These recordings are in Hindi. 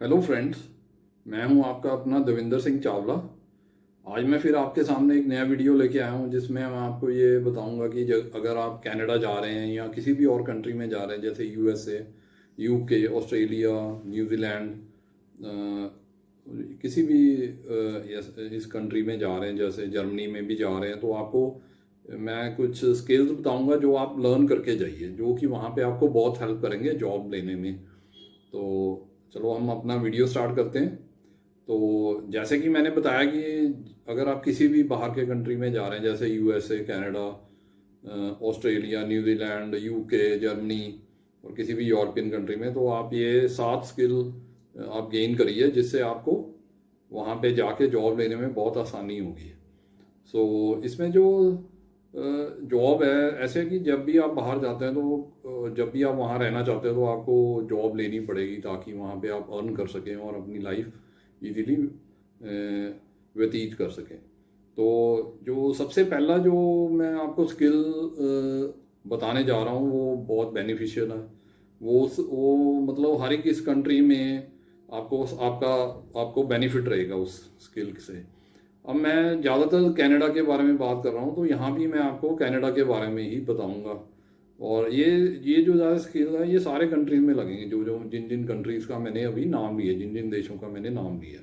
Hello friends. मैं हूं आपका अपना देविंदर सिंह चावला। आज मैं फिर आपके सामने एक नया वीडियो लेके आया हूं जिसमें मैं आपको ये बताऊंगा कि अगर आप कनाडा जा रहे हैं या किसी भी और कंट्री में जा रहे हैं जैसे यूएसए, यूके, ऑस्ट्रेलिया, न्यूजीलैंड, किसी भी इस कंट्री में जा रहे हैं जैसे जर्मनी में भी जा रहे हैं तो आपको मैं कुछ स्किल्स बताऊंगा जो आप लर्न करके जाइए, जो कि वहाँ पे आपको बहुत हेल्प करेंगे जॉब लेने में। तो चलो हम अपना वीडियो स्टार्ट करते हैं। तो जैसे कि मैंने बताया कि अगर आप किसी भी बाहर के कंट्री में जा रहे हैं जैसे USA, Canada, Australia, New Zealand, UK, Germany और किसी भी यूरोपियन कंट्री में, तो आप ये 7 स्किल आप गेन करिए जिससे आपको वहाँ पे जाके जॉब लेने में बहुत आसानी होगी। सो इसमें जो जॉब है, ऐसे कि जब भी आप बाहर जाते हैं तो जब भी आप वहाँ रहना चाहते हैं तो आपको जॉब लेनी पड़ेगी ताकि वहाँ पे आप अर्न कर सकें और अपनी लाइफ इजीली व्यतीत कर सकें। तो जो सबसे पहला जो मैं आपको स्किल बताने जा रहा हूँ वो बहुत बेनिफिशियल है। वो मतलब हर एक इस कंट्री में आपको आपका आपको बेनिफिट रहेगा उस स्किल से। अब मैं ज़्यादातर कनाडा के बारे में बात कर रहा हूँ तो यहाँ भी मैं आपको कनाडा के बारे में ही बताऊँगा। और ये जो ज़्यादा स्किल है ये सारे कंट्रीज में लगेंगे, जो जो जिन जिन कंट्रीज़ का मैंने अभी नाम लिया, जिन जिन देशों का मैंने नाम लिया।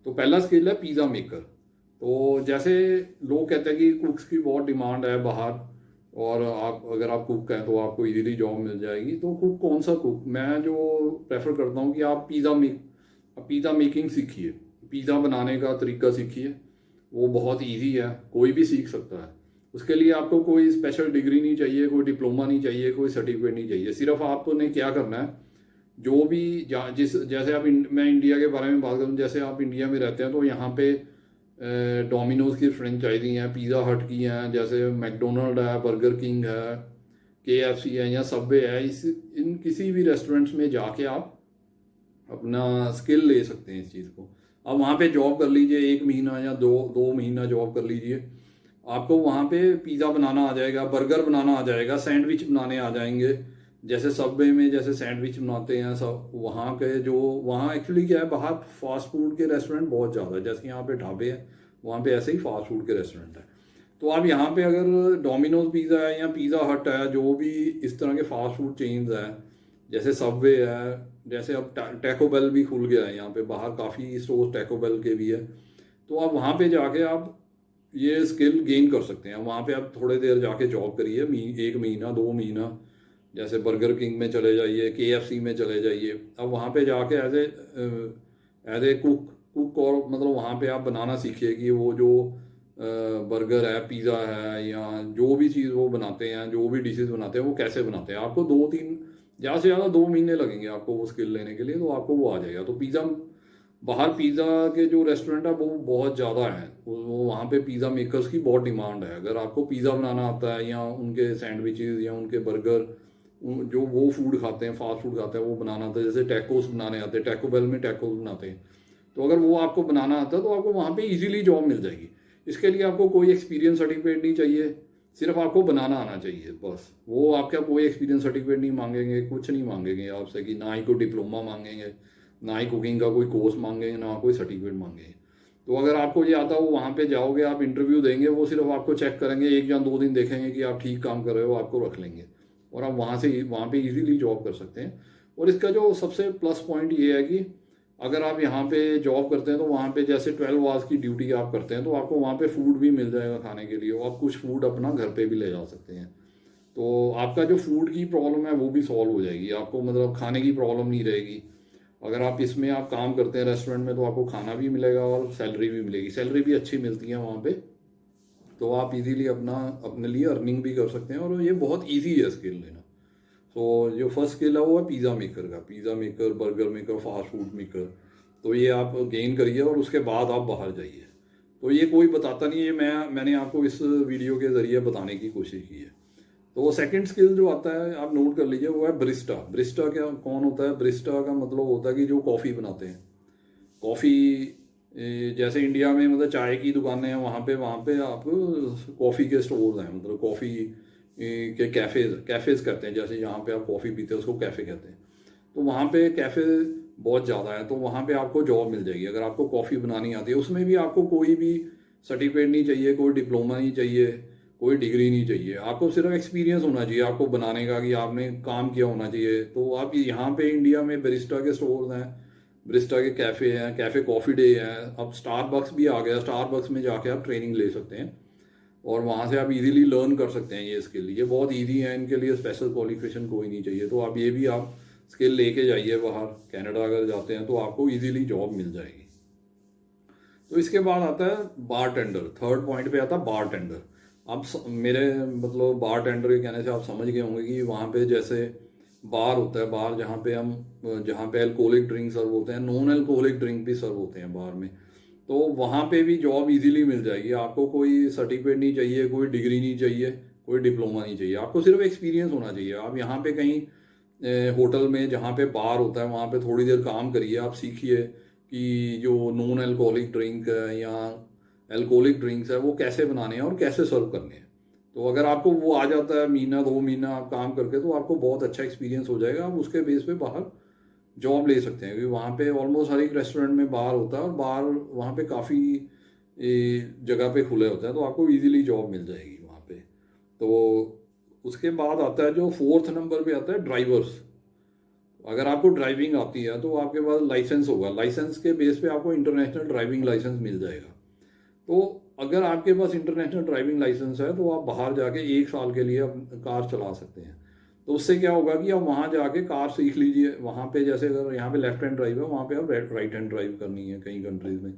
तो पहला स्किल है पिज़्ज़ा मेकर। तो जैसे लोग कहते हैं कि कुक्स की बहुत डिमांड है बाहर, और आप अगर आप कुक हैं तो आपको इजीली जॉब मिल जाएगी। तो कुक कौन सा कुक, मैं जो प्रेफर करता हूँ कि आप पिज़्ज़ा मेकिंग सीखिए, पिज़्ज़ा बनाने का तरीका सीखिए। वो बहुत इजी है, कोई भी सीख सकता है। उसके लिए आपको कोई स्पेशल डिग्री नहीं चाहिए, कोई डिप्लोमा नहीं चाहिए, कोई सर्टिफिकेट नहीं चाहिए। सिर्फ आपने क्या करना है, जो भी जिस जैसे आप मैं इंडिया के बारे में बात करूँ, जैसे आप इंडिया में रहते हैं तो यहाँ पे डोमिनोज की फ्रेंचाइजी हैं, पिज़्ज़ा हट की हैं, जैसे मैकडोनल्ड है, बर्गर किंग है, केएफसी है या सबवे है। इन किसी भी रेस्टोरेंट्स में जाके आप अपना स्किल ले सकते हैं इस चीज़ को। अब वहाँ पे जॉब कर लीजिए, 1 महीना या दो दो महीना जॉब कर लीजिए, आपको वहाँ पे पिज़्ज़ा बनाना आ जाएगा, बर्गर बनाना आ जाएगा, सैंडविच बनाने आ जाएंगे। जैसे सबवे में जैसे सैंडविच बनाते हैं सब, वहाँ के जो वहाँ एक्चुअली क्या है, बाहर फास्ट फूड के रेस्टोरेंट बहुत ज़्यादा है। जैसे यहाँ पे ढाबे हैं, वहाँ पे ऐसे ही फास्ट फूड के रेस्टोरेंट है। तो आप यहाँ पे अगर डोमिनोज पिज़्ज़ा है या पिज़्ज़ा हट है, जो भी इस तरह के फास्ट फूड चेन्स हैं, जैसे सबवे है, जैसे अब टैको बेल भी खुल गया है यहाँ पे बाहर, काफ़ी स्टोर टैको बेल के भी है। तो आप वहाँ पे जाके आप ये स्किल गेन कर सकते हैं। वहाँ पे आप थोड़ी देर जाके जॉब करिए, 1 महीना 2 महीना। जैसे बर्गर किंग में चले जाइए, केएफसी में चले जाइए। अब वहाँ पे जाके एज ए कुक और मतलब वहाँ पे आप बनाना सीखिए कि वो जो बर्गर है, पिज़्ज़ा है, या जो भी चीज़ वो बनाते हैं, जो भी डिशेस बनाते हैं वो कैसे बनाते हैं। आपको 2-3, ज़्यादा से ज़्यादा 2 महीने लगेंगे आपको वो स्किल लेने के लिए, तो आपको वो आ जाएगा। तो बाहर पिज़्ज़ा के जो रेस्टोरेंट है वो बहुत ज़्यादा है, वो वहाँ पे पिज़्ज़ा मेकर्स की बहुत डिमांड है। अगर आपको पिज़्ज़ा बनाना आता है या उनके सैंडविचेस या उनके बर्गर, जो वो फूड खाते हैं, फास्ट फूड खाते हैं, वो बनाना आता है। जैसे टैकोस बनाने आते हैं, टैको बेल में टैकोस बनाते हैं, तो अगर वो आपको बनाना आता है तो आपको वहाँ पे इजीली जॉब मिल जाएगी। इसके लिए आपको कोई एक्सपीरियंस सर्टिफिकेट नहीं चाहिए, सिर्फ आपको बनाना आना चाहिए बस। वो आपका कोई एक्सपीरियंस सर्टिफिकेट नहीं मांगेंगे, कुछ नहीं मांगेंगे आपसे, कि ना ही कोई डिप्लोमा मांगेंगे, ना ही कुकिंग का कोई कोर्स मांगेंगे, ना कोई सर्टिफिकेट मांगेंगे। तो अगर आपको ये आता हो, वहाँ पे जाओगे, आप इंटरव्यू देंगे, वो सिर्फ आपको चेक करेंगे, 1 या 2 दिन देखेंगे कि आप ठीक काम कर रहे हो, आपको रख लेंगे और आप वहाँ पे इजीली जॉब कर सकते हैं। और इसका जो सबसे प्लस पॉइंट ये है कि अगर आप यहाँ पे जॉब करते हैं तो वहाँ पे जैसे 12 आवर्स की ड्यूटी आप करते हैं तो आपको वहाँ पे फूड भी मिल जाएगा खाने के लिए, और आप कुछ फूड अपना घर पे भी ले जा सकते हैं। तो आपका जो फूड की प्रॉब्लम है वो भी सॉल्व हो जाएगी, आपको मतलब खाने की प्रॉब्लम नहीं रहेगी। अगर आप इसमें आप काम करते हैं रेस्टोरेंट में तो आपको खाना भी मिलेगा और सैलरी भी मिलेगी, सैलरी भी अच्छी मिलती है वहाँ पे। तो आप इजीली अपने लिए अर्निंग भी कर सकते हैं, और ये बहुत ईजी है स्किल लेना। तो जो फर्स्ट स्किल है वो है पिज़्ज़ा मेकर का, pizza maker, burger maker, fast food maker. तो ये आप गेन करिए और उसके बाद आप बाहर जाइए। तो ये कोई बताता नहीं है, मैंने आपको इस वीडियो के ज़रिए बताने की कोशिश की है। तो सेकंड स्किल जो आता है आप नोट कर लीजिए, वो है ब्रिस्टा। ब्रिस्टा क्या कौन होता है? ब्रिस्टा का मतलब होता है कि जो कॉफ़ी बनाते हैं। कॉफ़ी, जैसे इंडिया में मतलब चाय की दुकानें हैं, वहाँ पे आप कॉफ़ी के स्टोर्स हैं, मतलब कॉफ़ी के कैफ़ेज़ कहते हैं। जैसे यहाँ पे आप कॉफ़ी पीते हैं उसको कैफ़े कहते हैं। तो वहाँ पे कैफ़े बहुत ज़्यादा है, तो वहाँ पे आपको जॉब मिल जाएगी। अगर आपको कॉफ़ी बनानी आती है, उसमें भी आपको कोई भी सर्टिफिकेट नहीं चाहिए, कोई डिप्लोमा नहीं चाहिए, कोई डिग्री नहीं चाहिए, आपको सिर्फ एक्सपीरियंस होना चाहिए आपको बनाने का, कि आपने काम किया होना चाहिए। तो आप यहाँ पे इंडिया में बैरिस्टा के स्टोर हैं, बैरिस्टा के कैफ़े हैं, कैफ़े कॉफ़ी डे हैं, अब स्टारबक्स भी आ गया, स्टारबक्स में जाके आप ट्रेनिंग ले सकते हैं और वहाँ से आप इजीली लर्न कर सकते हैं ये स्किल। ये बहुत इजी है, इनके लिए स्पेशल क्वालिफिकेशन कोई नहीं चाहिए। तो आप ये भी आप स्किल लेके जाइए बाहर, कनाडा अगर जाते हैं तो आपको इजीली जॉब मिल जाएगी। तो इसके बाद आता है बार टेंडर, थर्ड पॉइंट पे आता है बार टेंडर। आप मेरे मतलब बार टेंडर के कहने से आप समझ गए होंगे कि वहाँ पे जैसे बार होता है, बार जहाँ पे अल्कोहलिक ड्रिंक सर्व होते हैं, नॉन अल्कोहलिक ड्रिंक भी सर्व होते हैं बार में। तो वहाँ पे भी जॉब इजीली मिल जाएगी। आपको कोई सर्टिफिकेट नहीं चाहिए, कोई डिग्री नहीं चाहिए, कोई डिप्लोमा नहीं चाहिए, आपको सिर्फ एक्सपीरियंस होना चाहिए। आप यहाँ पे कहीं होटल में जहाँ पे बार होता है वहाँ पे थोड़ी देर काम करिए, आप सीखिए कि जो नॉन अल्कोहलिक ड्रिंक है या अल्कोहलिक ड्रिंक्स है वो कैसे बनाने हैं और कैसे सर्व करने हैं। तो अगर आपको वो आ जाता है, महीना 2 महीना आप काम करके, तो आपको बहुत अच्छा एक्सपीरियंस हो जाएगा। आप उसके बेस पे बाहर जॉब ले सकते हैं, क्योंकि वहाँ पे ऑलमोस्ट हर एक रेस्टोरेंट में बार होता है और बार वहाँ पे काफ़ी जगह पे खुले होते हैं, तो आपको इजीली जॉब मिल जाएगी वहाँ पे। तो उसके बाद आता है जो फोर्थ नंबर पे आता है ड्राइवर्स। अगर आपको ड्राइविंग आती है तो आपके पास लाइसेंस होगा, लाइसेंस के बेस पे आपको इंटरनेशनल ड्राइविंग लाइसेंस मिल जाएगा। तो अगर आपके पास इंटरनेशनल ड्राइविंग लाइसेंस है तो आप बाहर जाके 1 साल के लिए कार चला सकते हैं। तो उससे क्या होगा कि आप वहाँ जाके कार सीख लीजिए। वहाँ पे जैसे अगर यहाँ पे लेफ्ट हैंड ड्राइव है, वहाँ पे आप राइट हैंड ड्राइव करनी है। कई कंट्रीज में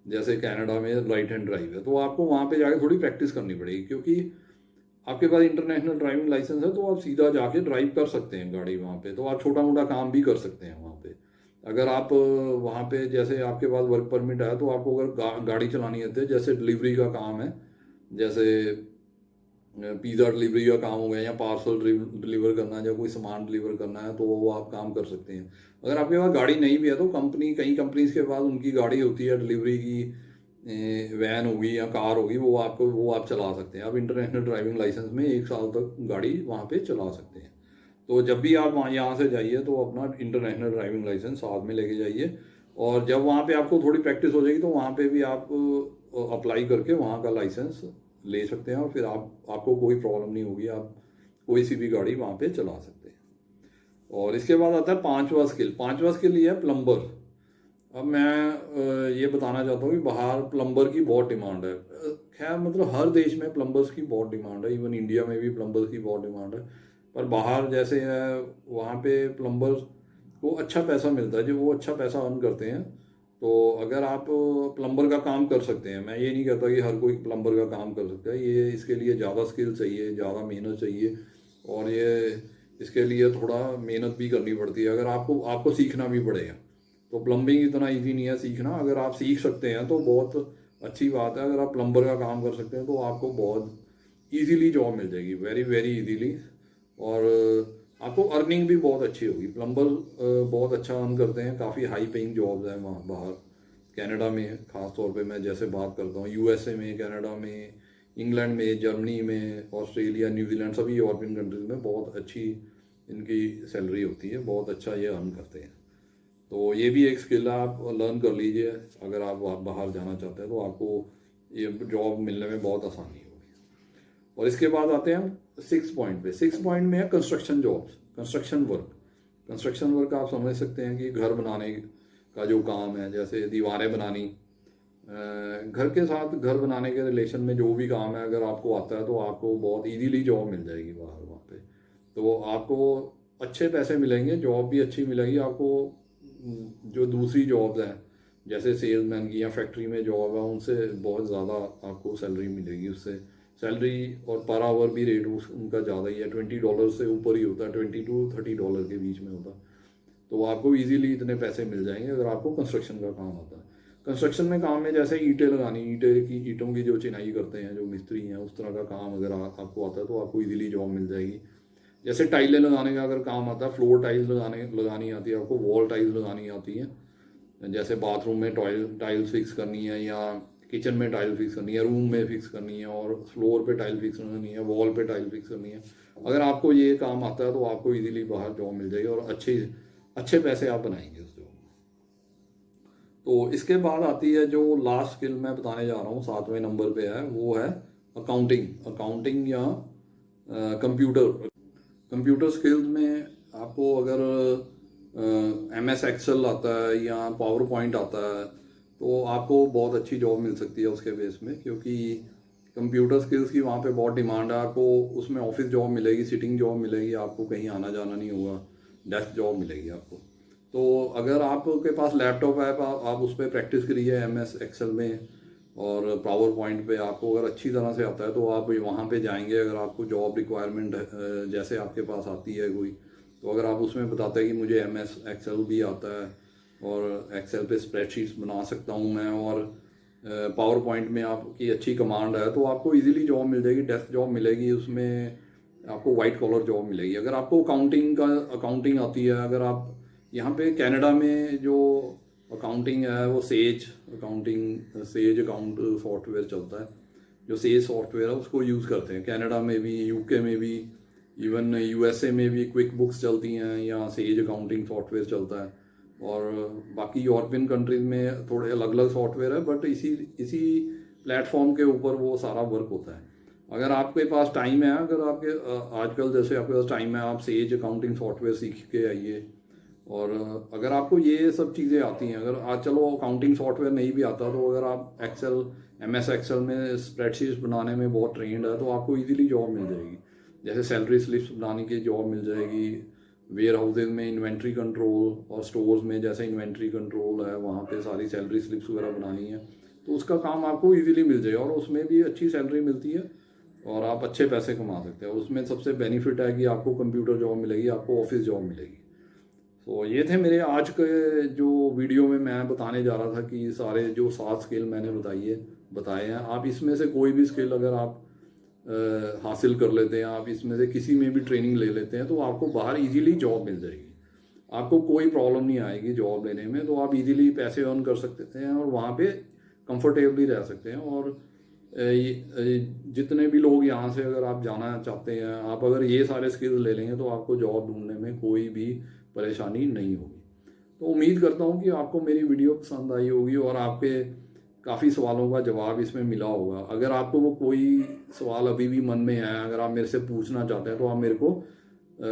जैसे कनाडा में राइट हैंड ड्राइव है, तो आपको वहाँ पे जाके थोड़ी प्रैक्टिस करनी पड़ेगी, क्योंकि आपके पास इंटरनेशनल ड्राइविंग लाइसेंस है तो आप सीधा जाके ड्राइव कर सकते हैं गाड़ी वहाँ पे। तो आप छोटा मोटा काम भी कर सकते हैं वहाँ पे। अगर आप वहाँ पे जैसे आपके पास वर्क परमिट है, तो आपको अगर गाड़ी चलानी आती है, जैसे डिलीवरी का काम है, जैसे पिज़्ज़ा डिलीवरी का काम हो गया या पार्सल डिलीवर करना है या कोई सामान डिलीवर करना है, तो वो आप काम कर सकते हैं। अगर आपके पास गाड़ी नहीं भी है तो कई कंपनीज के पास उनकी गाड़ी होती है डिलीवरी की, वैन होगी या कार होगी, वो आप चला सकते हैं। आप इंटरनेशनल ड्राइविंग लाइसेंस में 1 साल तक गाड़ी वहाँ पे चला सकते हैं। तो जब भी आप यहाँ से जाइए तो अपना इंटरनेशनल ड्राइविंग लाइसेंस साथ में लेके जाइए, और जब वहाँ पे आपको थोड़ी प्रैक्टिस हो जाएगी तो वहाँ पे भी आप अप्लाई करके वहाँ का लाइसेंस ले सकते हैं, और फिर आपको कोई प्रॉब्लम नहीं होगी, आप कोई सी भी गाड़ी वहाँ पे चला सकते हैं। और इसके बाद आता है पांचवा स्किल ये है प्लम्बर। अब मैं ये बताना चाहता हूँ कि बाहर प्लम्बर की बहुत डिमांड है। खैर मतलब हर देश में प्लम्बर्स की बहुत डिमांड है, इवन इंडिया में भी प्लम्बर्स की बहुत डिमांड है। पर बाहर जैसे है वहाँ पे प्लम्बर्स को अच्छा पैसा मिलता है, जो वो अच्छा पैसा अर्न करते हैं। तो अगर आप प्लम्बर का काम कर सकते हैं, मैं ये नहीं कहता कि हर कोई प्लम्बर का काम कर सकता है, ये इसके लिए ज़्यादा स्किल चाहिए, ज़्यादा मेहनत चाहिए, और ये इसके लिए थोड़ा मेहनत भी करनी पड़ती है। अगर आपको आपको सीखना भी पड़ेगा। तो प्लम्बिंग इतना इजी नहीं है सीखना। अगर आप सीख सकते हैं तो बहुत अच्छी बात है। अगर आप प्लम्बर का काम कर सकते हैं तो आपको बहुत इजीली जॉब मिल जाएगी, वेरी वेरी इजीली। और आपको अर्निंग भी बहुत अच्छी होगी। प्लम्बर बहुत अच्छा अर्न करते हैं, काफ़ी हाई पेइंग जॉब्स हैं वहाँ बाहर कनाडा में। ख़ास तौर पे मैं जैसे बात करता हूँ यूएसए में, कनाडा में, इंग्लैंड में, जर्मनी में, ऑस्ट्रेलिया, न्यूजीलैंड, सभी यूरोपियन कंट्रीज में बहुत अच्छी इनकी सैलरी होती है, बहुत अच्छा ये अर्न करते हैं। तो ये भी एक स्किल आप लर्न कर लीजिए। अगर आप बाहर जाना चाहते हैं तो आपको ये जॉब मिलने में बहुत आसानी होगी। और इसके बाद आते हैं हम 6 पॉइंट पे। 6 पॉइंट में है construction jobs, construction work. Construction work आप समझ सकते हैं कि घर बनाने का जो काम है, जैसे दीवारें बनानी, घर के साथ घर बनाने के रिलेशन में जो भी काम है, अगर आपको आता है तो आपको बहुत इजीली जॉब मिल जाएगी बाहर वहाँ पे। तो आपको अच्छे पैसे मिलेंगे, जॉब भी अच्छी मिलेगी आपको। जो दूसरी जॉब्स हैं जैसे सेल्समैन की या फैक्ट्री में जॉब है, उनसे बहुत ज़्यादा आपको सैलरी मिलेगी। उससे सैलरी और पर आवर भी रेट उनका ज़्यादा ही है, $20 से ऊपर ही होता है, $20 to $30 के बीच में होता है। तो आपको इजीली इतने पैसे मिल जाएंगे अगर आपको कंस्ट्रक्शन का काम आता है। कंस्ट्रक्शन में काम में जैसे ईंटें लगानी, ईंटों की जो चिनाई करते हैं जो मिस्त्री हैं, उस तरह का काम अगर आपको आता है तो आपको इजीली जॉब मिल जाएगी। जैसे टाइलें लगाने का अगर काम आता है, फ्लोर टाइल्स लगानी आती है आपको, वॉल टाइल्स लगानी आती है, जैसे बाथरूम में टाइल्स फिक्स करनी है या किचन में टाइल फिक्स करनी है, रूम में फिक्स करनी है, और फ्लोर पे टाइल फिक्स करनी है, वॉल पे टाइल फिक्स करनी है। अगर आपको ये काम आता है तो आपको इजीली बाहर जॉब मिल जाएगी और अच्छे अच्छे पैसे आप बनाएंगे उस जॉब में। तो इसके बाद आती है जो लास्ट स्किल मैं बताने जा रहा हूँ, 7वें नंबर पे है, वो है अकाउंटिंग। अकाउंटिंग या कंप्यूटर। कंप्यूटर स्किल्स में आपको अगर MS एक्सेल आता है या पावर पॉइंट आता है तो आपको बहुत अच्छी जॉब मिल सकती है उसके बेस में, क्योंकि कंप्यूटर स्किल्स की वहाँ पे बहुत डिमांड है। आपको उसमें ऑफिस जॉब मिलेगी, सिटिंग जॉब मिलेगी, आपको कहीं आना जाना नहीं होगा, डेस्क जॉब मिलेगी आपको। तो अगर आपके पास लैपटॉप है आप उस पर प्रैक्टिस करिए MS एक्सेल में और पावर पॉइंट पे। आपको अगर अच्छी तरह से आता है तो आप वहाँ पे जाएंगे। अगर आपको जॉब रिक्वायरमेंट जैसे आपके पास आती है कोई, तो अगर आप उसमें बताते हैं कि मुझे MS एक्सेल भी आता है और एक्सेल पे स्प्रेडशीट्स बना सकता हूँ मैं, और पावर पॉइंट में आपकी अच्छी कमांड है, तो आपको इजीली जॉब मिल जाएगी, डेस्क जॉब मिलेगी, उसमें आपको वाइट कॉलर जॉब मिलेगी। अगर आपको अकाउंटिंग आती है, अगर आप यहाँ पे कनाडा में जो अकाउंटिंग है वो सेज अकाउंट सॉफ्टवेयर चलता है। जो सेज सॉफ्टवेयर है उसको यूज़ करते हैं कनाडा में भी, UK में भी, इवन USA में भी क्विक बुक्स चलती हैं या सेज अकाउंटिंग सॉफ्टवेयर चलता है। और बाकी यूरोपियन कंट्रीज में थोड़े अलग अलग सॉफ्टवेयर है, बट इसी प्लेटफॉर्म के ऊपर वो सारा वर्क होता है। अगर आपके पास टाइम है, अगर आपके आजकल जैसे आपके पास टाइम है, आप सेज अकाउंटिंग सॉफ्टवेयर सीख के आइए। और अगर आपको ये सब चीज़ें आती हैं, अगर आज चलो अकाउंटिंग सॉफ्टवेयर नहीं भी आता, तो अगर आप MS एक्सेल में स्प्रेडशीट्स बनाने में बहुत ट्रेंड है, तो आपको इजीली जॉब मिल जाएगी। जैसे सैलरी स्लिप्स बनाने की जॉब मिल जाएगी, वेयर हाउसेज में इन्वेंट्री कंट्रोल, और स्टोर्स में जैसे इन्वेंट्री कंट्रोल है वहाँ पे सारी सैलरी स्लिप्स वगैरह बनानी है, तो उसका काम आपको इजीली मिल जाएगा और उसमें भी अच्छी सैलरी मिलती है और आप अच्छे पैसे कमा सकते हैं। उसमें सबसे बेनिफिट है कि आपको कंप्यूटर जॉब मिलेगी, आपको ऑफिस जॉब मिलेगी। तो ये थे मेरे आज के जो वीडियो में मैं बताने जा रहा था कि सारे जो 7 स्किल मैंने बताए हैं, आप इसमें से कोई भी स्किल अगर आप हासिल कर लेते हैं, आप इसमें से किसी में भी ट्रेनिंग ले लेते हैं, तो आपको बाहर इजीली जॉब मिल जाएगी। आपको कोई प्रॉब्लम नहीं आएगी जॉब लेने में, तो आप इजीली पैसे अर्न कर सकते हैं और वहाँ पे कंफर्टेबली रह सकते हैं। और जितने भी लोग यहाँ से अगर आप जाना चाहते हैं, आप अगर ये सारे स्किल्स ले लेंगे तो आपको जॉब ढूंढने में कोई भी परेशानी नहीं होगी। तो उम्मीद करता हूँ कि आपको मेरी वीडियो पसंद आई होगी और आपके काफ़ी सवालों का जवाब इसमें मिला होगा। अगर आपको वो कोई सवाल अभी भी मन में है, अगर आप मेरे से पूछना चाहते हैं, तो आप मेरे को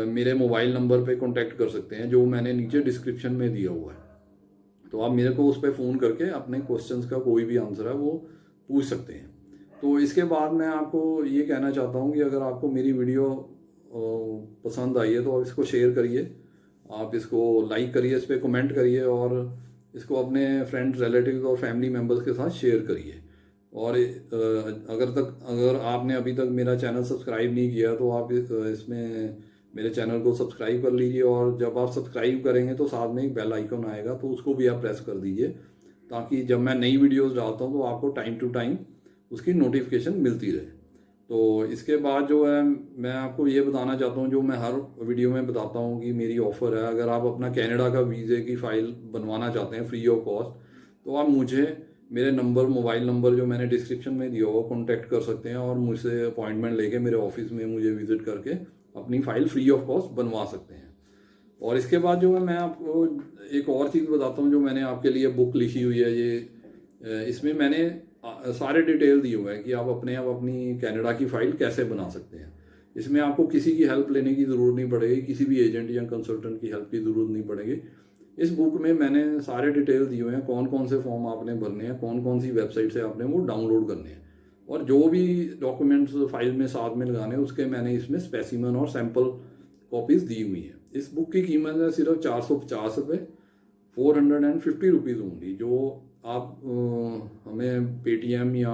मेरे मोबाइल नंबर पे कांटेक्ट कर सकते हैं जो मैंने नीचे डिस्क्रिप्शन में दिया हुआ है। तो आप मेरे को उस पर फ़ोन करके अपने क्वेश्चंस का कोई भी आंसर है वो पूछ सकते हैं। तो इसके बाद मैं आपको ये कहना चाहता हूँ कि अगर आपको मेरी वीडियो पसंद आई है तो आप इसको शेयर करिए, आप इसको लाइक करिए, इस पर कमेंट करिए और इसको अपने फ्रेंड्स, रिलेटिव्स और फैमिली मेम्बर्स के साथ शेयर करिए। और अगर आपने अभी तक मेरा चैनल सब्सक्राइब नहीं किया तो आप इसमें मेरे चैनल को सब्सक्राइब कर लीजिए, और जब आप सब्सक्राइब करेंगे तो साथ में एक बेल आइकन आएगा, तो उसको भी आप प्रेस कर दीजिए, ताकि जब मैं नई वीडियोस डालता हूँ तो आपको टाइम टू टाइम उसकी नोटिफिकेशन मिलती रहे। तो इसके बाद जो है मैं आपको ये बताना चाहता हूँ, जो मैं हर वीडियो में बताता हूँ कि मेरी ऑफ़र है। अगर आप अपना कनाडा का वीज़े की फ़ाइल बनवाना चाहते हैं फ्री ऑफ कॉस्ट, तो आप मुझे मेरे मोबाइल नंबर जो मैंने डिस्क्रिप्शन में दिया हुआ कॉन्टैक्ट कर सकते हैं और मुझसे अपॉइंटमेंट लेके मेरे ऑफिस में मुझे विज़िट करके अपनी फ़ाइल फ्री ऑफ कॉस्ट बनवा सकते हैं। और इसके बाद जो है मैं आपको एक और चीज़ बताता हूँ, जो मैंने आपके लिए बुक लिखी हुई है, ये इसमें मैंने सारे डिटेल दिए हुए हैं कि आप अपनी कनाडा की फ़ाइल कैसे बना सकते हैं। इसमें आपको किसी की हेल्प लेने की ज़रूरत नहीं पड़ेगी, किसी भी एजेंट या कंसल्टेंट की हेल्प की ज़रूरत नहीं पड़ेगी। इस बुक में मैंने सारे डिटेल दिए हुए हैं, कौन कौन से फॉर्म आपने भरने हैं, कौन कौन सी वेबसाइट से आपने वो डाउनलोड करने हैं, और जो भी डॉक्यूमेंट्स फाइल में साथ में लगाने हैं उसके मैंने इसमें स्पेसिमन और सैम्पल कॉपीज़ दी हुई हैं। इस बुक की कीमत है सिर्फ 450 रुपये, 450 रुपीज़ होंगी, जो आप हमें पेटीएम या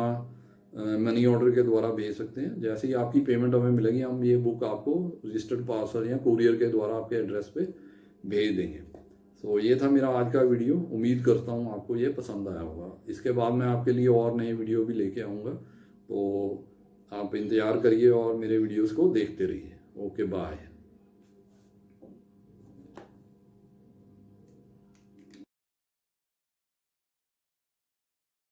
मनी ऑर्डर के द्वारा भेज सकते हैं। जैसे ही आपकी पेमेंट हमें मिलेगी, हम ये बुक आपको रजिस्टर्ड पार्सल या कुरियर के द्वारा आपके एड्रेस पे भेज देंगे। तो ये था मेरा आज का वीडियो, उम्मीद करता हूँ आपको ये पसंद आया होगा। इसके बाद मैं आपके लिए और नए वीडियो भी लेके आऊँगा, तो आप इंतज़ार करिए और मेरे वीडियोज़ को देखते रहिए। Okay, bye.